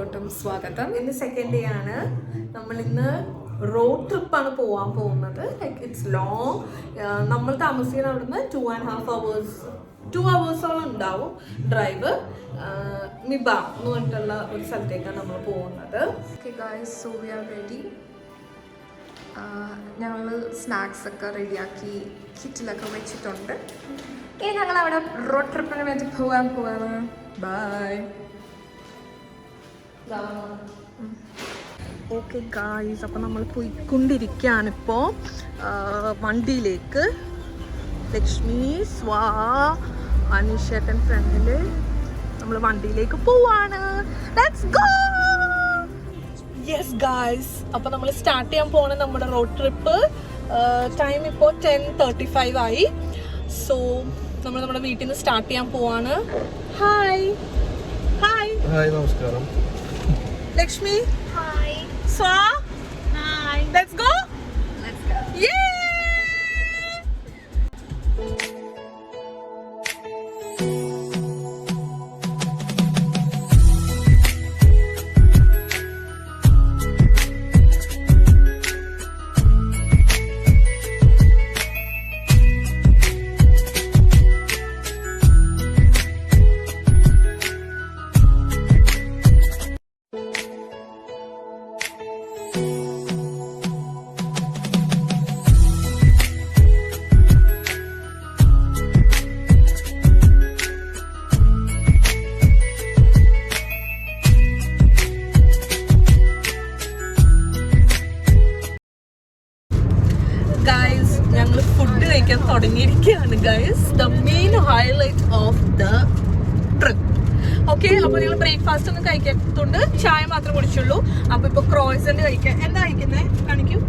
എല്ലാവർക്കും സ്വാഗതം. ഇന്ന് സെക്കൻഡ് ഡേ ആണ്. നമ്മൾ ഇന്ന് റോഡ് ട്രിപ്പാണ് പോകാൻ പോകുന്നത്. Like it's long. നമ്മൾ താമസിക്കുന്ന അവിടുന്ന് 2.5 hours 2 hours ഉണ്ടാവും ഡ്രൈവ്. മിബ എന്ന് പറഞ്ഞിട്ടുള്ള ഒരു സ്ഥലത്തേക്കാണ് നമ്മൾ പോകുന്നത്. Okay guys, so we are ready. ഞങ്ങൾ സ്നാക്സ് ഒക്കെ റെഡിയാക്കി കിറ്റിലൊക്കെ വെച്ചിട്ടുണ്ട്. ഇനി ഞങ്ങൾ അവിടെ റോഡ് ട്രിപ്പിന് വേണ്ടി പോവാണ്. ബൈ. ഓക്കെ ഗായ്സ്, അപ്പം നമ്മൾ പോയിക്കൊണ്ടിരിക്കുകയാണ് ഇപ്പോൾ വണ്ടിയിലേക്ക്. ലക്ഷ്മി, സ്വാ, അനീഷേട്ടൻ ഫ്രണ്ടിൽ നമ്മൾ വണ്ടിയിലേക്ക് പോവാണ്. Let's go. യെസ് ഗായ്സ്, അപ്പോൾ നമ്മൾ സ്റ്റാർട്ട് ചെയ്യാൻ പോണ നമ്മുടെ റോഡ് ട്രിപ്പ്. ടൈം ഇപ്പോൾ 10:35 ആയി. സോ നമ്മൾ നമ്മുടെ വീട്ടിൽ നിന്ന് സ്റ്റാർട്ട് ചെയ്യാൻ പോവാണ്. ഹായ് ഹായ് ഹായ്, നമസ്കാരം. ലക്ഷ്മി, ഹായ്. സ്വാ, hi. Let's go. Yay. Guys, ഞങ്ങൾ ഫുഡ് കഴിക്കാൻ തുടങ്ങിയിരിക്കുകയാണ് guys. The main highlight of the trip. Okay, അപ്പോൾ നിങ്ങൾ ബ്രേക്ക്ഫാസ്റ്റ് ഒന്നും കഴിക്കാത്തതുകൊണ്ട് ചായ മാത്രമേ കുടിച്ചുള്ളൂ. അപ്പോൾ ഇപ്പോൾ ക്രോയിസന്റ് കഴിക്കാം. എന്താ കഴിക്കുന്നത് കാണിക്കൂ.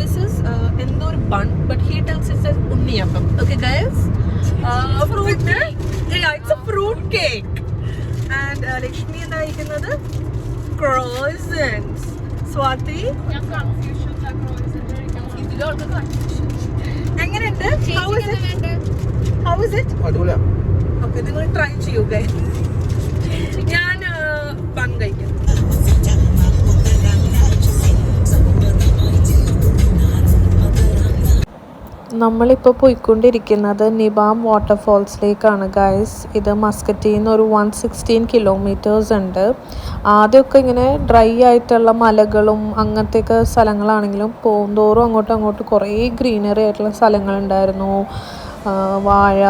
ദിസ് ഈസ് എന്തോ ഒരു bun, but he tells it's unniyappam. Okay guys, fruit, it's A fruit cake. And Lakshmi എന്താ കഴിക്കുന്നത്? ക്രോയിസൻസ്. സ്വാതി, എങ്ങനെയുണ്ട്? How is it? അടിപൊളിയാ. Okay, നിങ്ങൾ ട്രൈ ചെയ്യൂ ഗൈസ്. ഞാൻ ബൺ കഴിക്കാം. നമ്മളിപ്പോൾ പോയിക്കൊണ്ടിരിക്കുന്നത് നിബാം വാട്ടർഫോൾസിലേക്കാണ് ഗൈസ്. ഇത് മസ്കറ്റിൽ നിന്ന് ഒരു 116 kilometers ഉണ്ട്. ആദ്യമൊക്കെ ഇങ്ങനെ ഡ്രൈ ആയിട്ടുള്ള മലകളും അങ്ങനത്തെയൊക്കെ സ്ഥലങ്ങളാണെങ്കിലും പോകുന്തോറും അങ്ങോട്ടും കുറേ ഗ്രീനറി ആയിട്ടുള്ള സ്ഥലങ്ങളുണ്ടായിരുന്നു. വാഴ,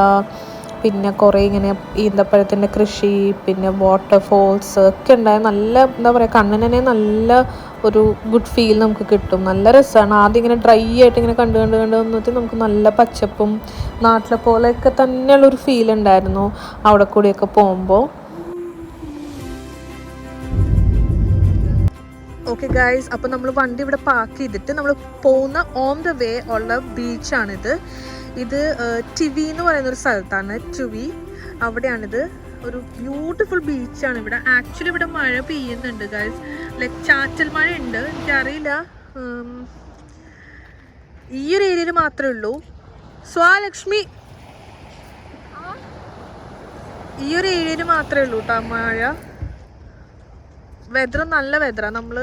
പിന്നെ കുറേ ഇങ്ങനെ ഈന്തപ്പഴത്തിൻ്റെ കൃഷി, പിന്നെ വാട്ടർഫോൾസ് ഒക്കെ ഉണ്ടായ നല്ല, എന്താ പറയുക, കണ്ണിനെ നല്ല ഒരു ഗുഡ് ഫീൽ നമുക്ക് കിട്ടും. നല്ല രസമാണ്. ആദ്യം ഇങ്ങനെ ഡ്രൈ ആയിട്ട് ഇങ്ങനെ കണ്ട് വന്നിട്ട് നമുക്ക് നല്ല പച്ചപ്പും നാട്ടിലെ പോലെയൊക്കെ തന്നെയുള്ളൊരു ഫീൽ ഉണ്ടായിരുന്നു അവിടെ കൂടിയൊക്കെ പോകുമ്പോൾ. ഓക്കെ ഗൈസ്, അപ്പോൾ നമ്മൾ വണ്ടി ഇവിടെ പാർക്ക് ചെയ്തിട്ട് നമ്മൾ പോകുന്ന ഓൺ ദ വേ ഉള്ള ബീച്ചാണിത്. ഇത് ടിവി എന്ന് പറയുന്നൊരു സ്ഥലത്താണ്. ടുവി, അവിടെയാണിത്. ഒരു ബ്യൂട്ടിഫുൾ ബീച്ചാണ് ഇവിടെ. ആക്ച്വലി ഇവിടെ മഴ പെയ്യുന്നുണ്ട് ഗൈസ്, ലൈക്ക് ചാറ്റൽ മഴ ഉണ്ട്. എനിക്കറിയില്ല, ഈ ഒരു ഏരിയയിൽ മാത്രമേ ഉള്ളൂ. സ്വാലക്ഷ്മി, ഈ ഒരു ഏരിയയിൽ മാത്രമേ ഉള്ളൂ കേട്ടോ മഴ. വെതർ നല്ല വെതറാണ്. നമ്മൾ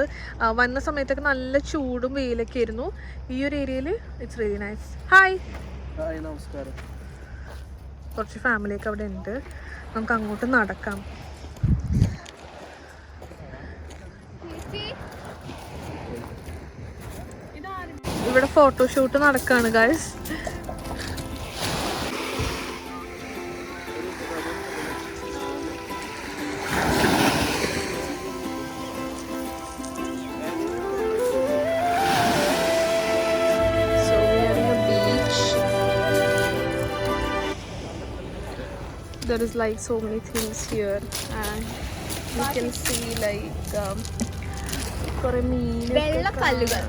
വന്ന സമയത്തൊക്കെ നല്ല ചൂടും വെയിലൊക്കെ ആയിരുന്നു. ഈ ഒരു ഏരിയയിൽ it's really nice. Hi. Hi, നമസ്കാരം. കുറച്ച് ഫാമിലിയൊക്കെ അവിടെ ഉണ്ട്. നമുക്ക് അങ്ങോട്ട് നടക്കാം. ഇവിടെ ഫോട്ടോഷൂട്ട് നടക്കാണ് guys. There is like so many things here and you can see like kore meen, വെള്ള കല്ലുകൾ.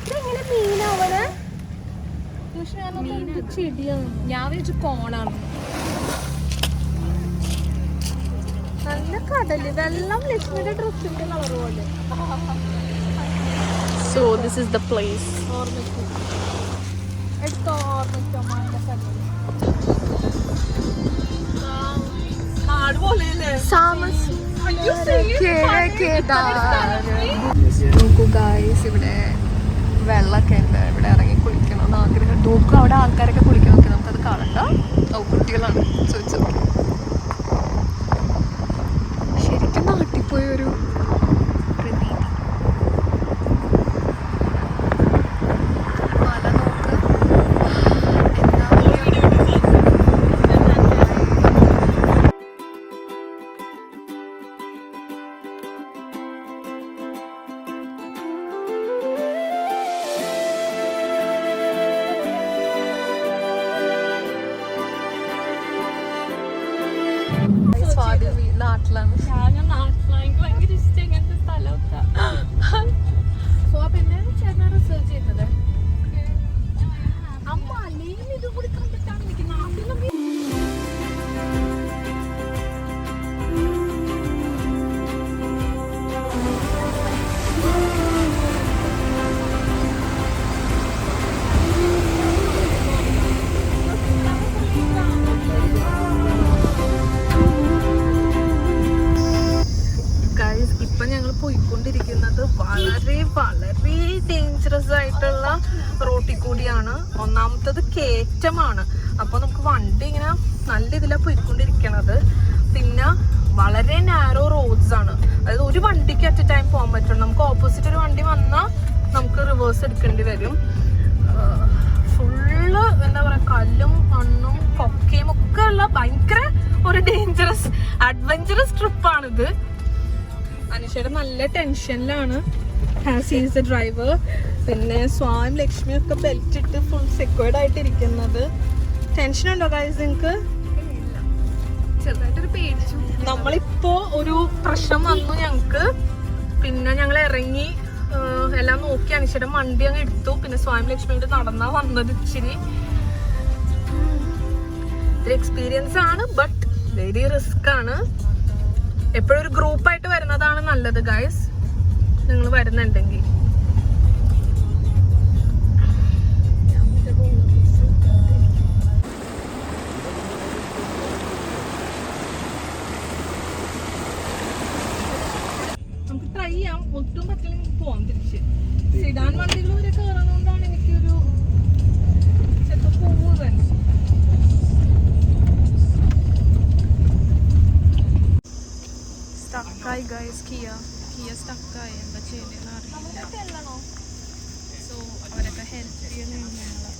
ഇതെങ്ങനെ മീനാവണേ? ചെടിയാണ്. ഞാൻ വിചാരിച്ചു കോണാണ്. നല്ല കടല്, വെള്ളം ലക്ഷ്മിയുടെ ഡ്രസ്സിന്റെ കളർ പോലെ. So this is the place. നാട് പോലെയല്ലേ? നോക്കൂ ഗായ്സ്, ഇവിടെ വെള്ളമൊക്കെ ഉണ്ട്. ഇവിടെ ഇറങ്ങി കുളിക്കണമെന്ന് ആഗ്രഹം. നോക്കൂ, അവിടെ ആൾക്കാരൊക്കെ കുളിക്കണമൊക്കെ നമുക്കത് കാണണ്ട. ഓ, കുട്ടികളാണ് ചോദിച്ചത്. ശരിക്കും നാട്ടിൽ പോയൊരു പ്രതീതി. മല നോക്ക്, എന്താ നാട്ടിലാണ്. ഞാൻ നാട്ടിലാണ്. എനിക്ക് ഭയങ്കര ഇഷ്ടം ഇങ്ങനത്തെ സ്ഥലമൊക്കെ. പിന്നെ ചേട്ടനാ റിസർച്ച് ചെയ്യുന്നത്. അമ്മ അല്ലെങ്കിൽ ഇത് കൂടി കണ്ടിട്ടാണ് എനിക്ക് നാട്ടിലൊക്കെ. ഇപ്പൊ ഞങ്ങൾ പോയിക്കൊണ്ടിരിക്കുന്നത് വളരെ വളരെ ഡേഞ്ചറസ് ആയിട്ടുള്ള റോട്ടിൽ കൂടിയാണ്. ഒന്നാമത്തത് കയറ്റമാണ്. അപ്പൊ നമുക്ക് വണ്ടി ഇങ്ങനെ നല്ല ഇതിലാണ് പോയിക്കൊണ്ടിരിക്കണത്. പിന്നെ വളരെ നാരോ റോഡ്സ് ആണ്. അതായത് ഒരു വണ്ടിക്ക് അറ്റ് ടൈം പോകാൻ പറ്റുള്ളൂ. നമുക്ക് ഓപ്പോസിറ്റ് ഒരു വണ്ടി വന്നാൽ നമുക്ക് റിവേഴ്സ് എടുക്കേണ്ടി വരും. ഫുള്ള് എന്താ പറയാ, കല്ലും മണ്ണും കൊക്കയും ഒക്കെ ഉള്ള ഭയങ്കര ഒരു ഡേഞ്ചറസ് അഡ്വഞ്ചറസ് ട്രിപ്പാണിത്. അനുഷയുടെ നല്ല ടെൻഷനിലാണ്. ഹാസ് ഈസ് ദ ഡ്രൈവർ. പിന്നെ സ്വാം ലക്ഷ്മി ഒക്കെ ബെൽറ്റ് ഇട്ട് ഫുൾ സെക്യൂർഡ് ആയിട്ട് ഇരിക്കുന്നത്. ടെൻഷൻ ഉണ്ടോ ഗൈസ് നിങ്ങൾക്ക്? ചെറുതായിട്ടൊരു പേടിച്ചു. നമ്മളിപ്പോ ഒരു പ്രശ്നം വന്നു ഞങ്ങക്ക്. പിന്നെ ഞങ്ങൾ ഇറങ്ങി എല്ലാം നോക്കി അനുഷയുടെ വണ്ടി അങ്ങ് എടുത്തു. പിന്നെ സ്വാം ലക്ഷ്മിയുടെ നടന്നാ വന്നത്. ഇച്ചിരി ഒരു എക്സ്പീരിയൻസ് ആണ്, ബട്ട് വെരി റിസ്ക് ആണ്. എപ്പോഴും ഒരു ഗ്രൂപ്പായിട്ട് വരുന്നതാണ് നല്ലത് ഗൈസ്, നിങ്ങൾ വരുന്നുണ്ടെങ്കിൽ. നമുക്ക് ട്രൈ ചെയ്യാം. ഒട്ടും പറ്റില്ലെങ്കിൽ പോവാം തിരിച്ച്. സിഡാൻ വണ്ടികൾ വരെ കയറുന്നതുകൊണ്ടാണ് എനിക്കൊരു ചിലപ്പോൾ പോവുക തന്നെ. സ്റ്റക്കായി ഗൈസ്. കിയ സ്റ്റക്കായി. എന്താ ചെയ്യുന്നതെന്ന് അറിയില്ല. സോ അവരൊക്കെ ഹെൽപ്പ് ചെയ്യണം ഞങ്ങളെ.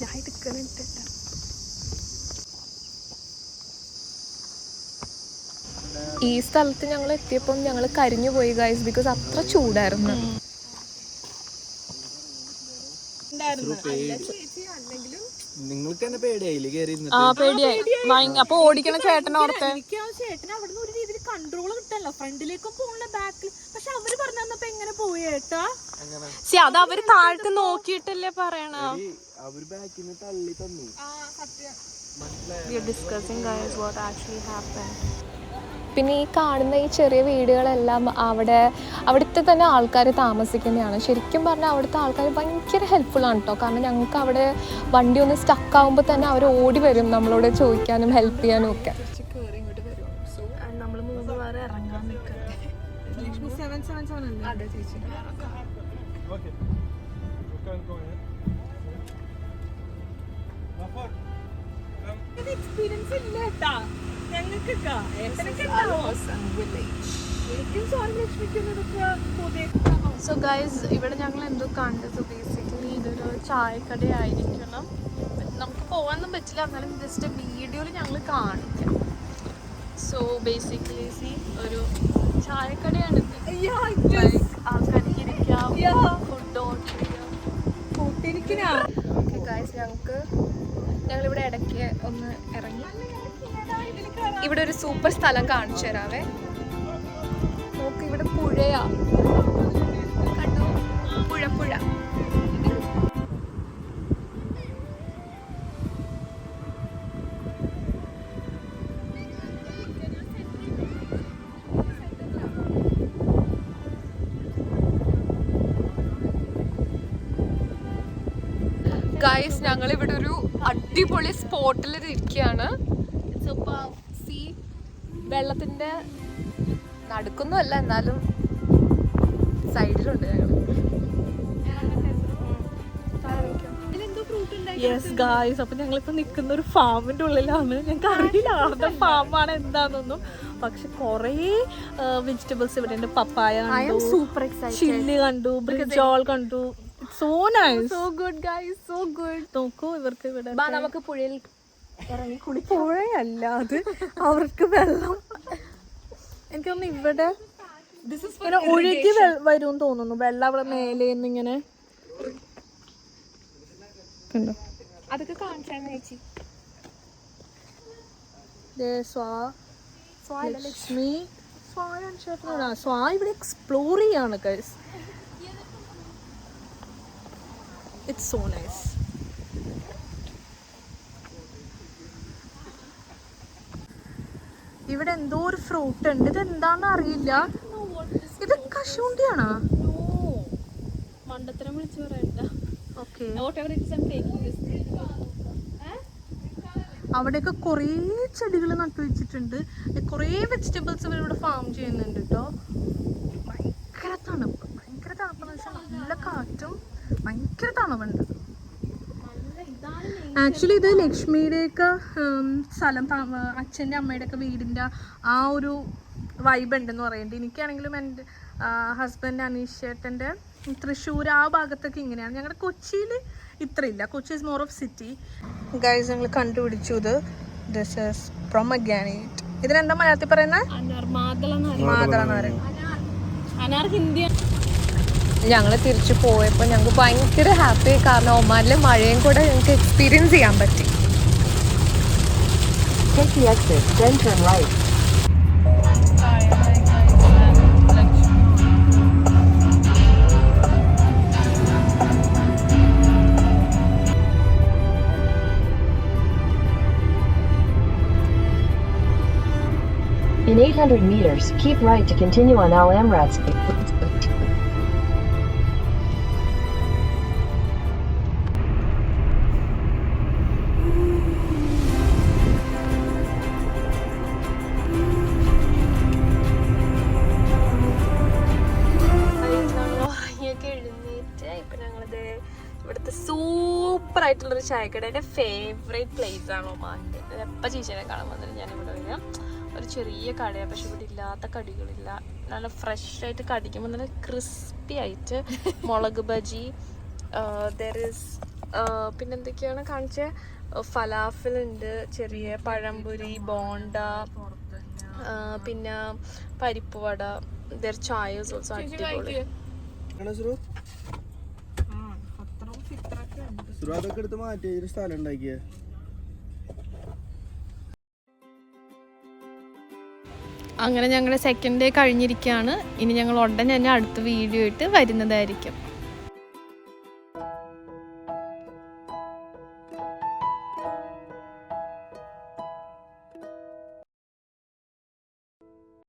ഞാൻ എടുക്കണിട്ടില്ല. ഈ സ്ഥലത്ത് ഞങ്ങൾ എത്തിയപ്പം ഞങ്ങൾ കരിഞ്ഞു പോയി ഗൈസ്, ബിക്കോസ് അത്ര ചൂടായിരുന്നു. നിങ്ങൾക്ക് തന്നെ പേടിയായില്ലേ കേറി? പേടിയായി. അപ്പൊ ഓടിക്കണ ചേട്ടനോർത്ത് എനിക്ക് ആ ചേട്ടൻ അവിടെ നിന്ന് ഒരു രീതിയിൽ കൺട്രോൾ കിട്ടല്ലോ. ഫ്രണ്ടിലേക്കും പോകണില്ല, ബാക്കിൽ. പക്ഷെ അവര് പറഞ്ഞപ്പോ എങ്ങനെ പോയി ഏട്ടാ? അത് അവര് താഴത്ത് നോക്കിയിട്ടല്ലേ പറയണ. അവര് ബാക്കിന്ന് തള്ളി തന്നു. പിന്നെ ഈ കാണുന്ന ഈ ചെറിയ വീടുകളെല്ലാം അവിടുത്തെ തന്നെ ആൾക്കാർ താമസിക്കുന്നതാണ്. ശരിക്കും പറഞ്ഞാൽ അവിടുത്തെ ആൾക്കാർ ഭയങ്കര ഹെൽപ്ഫുള്ളാണ് കേട്ടോ. കാരണം ഞങ്ങൾക്ക് അവിടെ വണ്ടി ഒന്ന് സ്റ്റക്കാവുമ്പോൾ തന്നെ അവർ ഓടി വരും നമ്മളോട് ചോദിക്കാനും ഹെൽപ്പ് ചെയ്യാനും ഒക്കെ. നമ്മൾ 3 പേരെ ഇറങ്ങാൻ നിൽക്കട്ടെ. അതെ ചേച്ചി. എക്സ്പീരിയൻസ് ഇല്ല കേട്ടാ ഞങ്ങൾക്ക്. സോ ഗൈസ്, ഇവിടെ ഞങ്ങൾ എന്തോ കണ്ടത്. ബേസിക്കലി ഇതൊരു ചായക്കടയായിരിക്കണം. നമുക്ക് പോകാനൊന്നും പറ്റില്ല, എന്നാലും ജസ്റ്റ് വീഡിയോയിൽ ഞങ്ങൾ കാണിക്കാം. സോ ബേസിക്കലി ഒരു ചായക്കടയാണ്. ആൾക്കാർക്ക് ഇരിക്കാം, ഫുഡ് ഓർഡർ ചെയ്യാം. ഗൈസ്, ഞങ്ങളിവിടെ ഇടയ്ക്ക് ഒന്ന് ഇറങ്ങി. ഇവിടെ ഒരു സൂപ്പർ സ്ഥലം കാണിച്ചു തരാവേ. നോക്ക്, ഇവിടെ പുഴയാ. കണ്ടോ? പുഴ. ഗൈസ് ഞങ്ങളിവിടെ ഒരു അടിപൊളി സ്പോട്ടിൽ ഇരിക്കുകയാണ്. വെള്ളത്തിന്റെ നടുക്കൊന്നുമല്ല, എന്നാലും സൈഡിലുണ്ട് ഞങ്ങൾ. യെസ് ഗായ്സ്, അപ്പൊ ഞങ്ങളിപ്പോ നിൽക്കുന്ന ഒരു ഫാമിന്റെ ഉള്ളിലാണ്. ഞങ്ങൾക്ക് അറിയില്ല ആരുടെ ഫാമാണ് എന്താണെന്നൊന്നും, പക്ഷെ കൊറേ വെജിറ്റബിൾസ് ഇവിടെ ഉണ്ട്. പപ്പായ കണ്ടു, സൂപ്പർ എക്സൈറ്റഡ്. ചില്ലി കണ്ടു, ബ്രിഞ്ചോൾ കണ്ടു. So nice, so good guys, so good. നോക്കൂ ഇവർക്ക് ഇവിടെ നമുക്ക് പുഴയിൽ ഇറങ്ങി കുളി. പുഴയല്ല അത്, അവർക്ക് വെള്ളം. എനിക്കൊന്ന് ഇവിടെ ഇങ്ങനെ ഒഴുകി വരും തോന്നുന്നു. വെള്ളം അവിടെ മേലേന്ന് ഇങ്ങനെ കണ്ടോ. അതൊക്കെ കാണിച്ചാണ് ചേച്ചി. ലക്ഷ്മി സ്വാ ഇവിടെ എക്സ്പ്ലോർ ചെയ്യാണ് ഗൈസ്. It's so nice. ഇവിടെ എന്തോ ഒരു ഫ്രൂട്ട് ഉണ്ട്, ഇത് എന്താന്ന് അറിയില്ല. ഇത് കശുവണ്ടിയാണോ? മണ്ടത്തരം വിളിച്ചു പറയണ്ട. ഓക്കെ, അവിടെയൊക്കെ കുറേ ചെടികൾ നട്ടു വെച്ചിട്ടുണ്ട്. കുറേ വെജിറ്റബിൾസ് ഇവിടെ ഫാം ചെയ്യുന്നുണ്ട് കേട്ടോ. ഭയങ്കര തണുപ്പെന്ന് വെച്ചാൽ നല്ല കാറ്റും ഭയങ്കര തണുവുണ്ട്. ആക്ച്വലി ഇത് ലക്ഷ്മിയുടെയൊക്കെ സ്ഥലം, അച്ഛൻ്റെ അമ്മയുടെ ഒക്കെ വീടിൻ്റെ ആ ഒരു വൈബ് ഉണ്ടെന്ന് പറയുന്നുണ്ട്. എനിക്കാണെങ്കിലും എൻ്റെ ഹസ്ബൻഡ് അനീഷ് ചേട്ടൻ്റെ തൃശ്ശൂർ ആ ഭാഗത്തൊക്കെ ഇങ്ങനെയാണ്. ഞങ്ങളുടെ കൊച്ചിയിൽ ഇത്രയില്ല. Kochi is more of city. Guys, ഞങ്ങൾ കണ്ടുപിടിച്ചു ഇത്. This is pomegranate. ഇതിനെന്താ മലയാളത്തിൽ പറയുന്നത്? മാതള നാരങ്ങ. ഞങ്ങൾ തിരിച്ചു പോയപ്പോൾ ഞങ്ങൾക്ക് ഭയങ്കര ഹാപ്പി, കാരണം ഒമാനിലെ മഴയും കൂടെ ഞങ്ങൾക്ക് എക്സ്പീരിയൻസ് ചെയ്യാൻ പറ്റി. Take the exit, then turn right. In 800 meters, keep right to continue on Al Amrat. ഇവിടുത്തെ സൂപ്പർ ആയിട്ടുള്ളൊരു ചായക്കട, എൻ്റെ ഫേവറേറ്റ് പ്ലേസ് ആണ് ഒമാനിൽ. എപ്പോൾ ചേച്ചിനെ കാണാൻ വന്നിട്ട് ഞാനിവിടെ വരാം. ഒരു ചെറിയ കടയാണ്, പക്ഷെ ഇവിടെ ഇല്ലാത്ത കടികളില്ല. നല്ല ഫ്രഷ് ആയിട്ട് കടിക്കുമ്പോൾ നല്ല ക്രിസ്പി ആയിട്ട് മുളക് ബജി, പിന്നെന്തൊക്കെയാണ് കാണിച്ച ഫലാഫൽ ഉണ്ട്, ചെറിയ പഴംപൊരി, ബോണ്ട, പിന്നെ പരിപ്പ് വട. ചായ ഓൾസോ അടിപൊളി. അതൊക്കെ എടുത്ത് മാറ്റി സ്ഥലം ഉണ്ടാക്കിയ. അങ്ങനെ ഞങ്ങളുടെ സെക്കൻഡ് ഡേ കഴിഞ്ഞിരിക്കുകയാണ്. ഇനി ഞങ്ങൾ ഉടനെ തന്നെ അടുത്ത വീഡിയോ ആയിട്ട് വരുന്നതായിരിക്കും.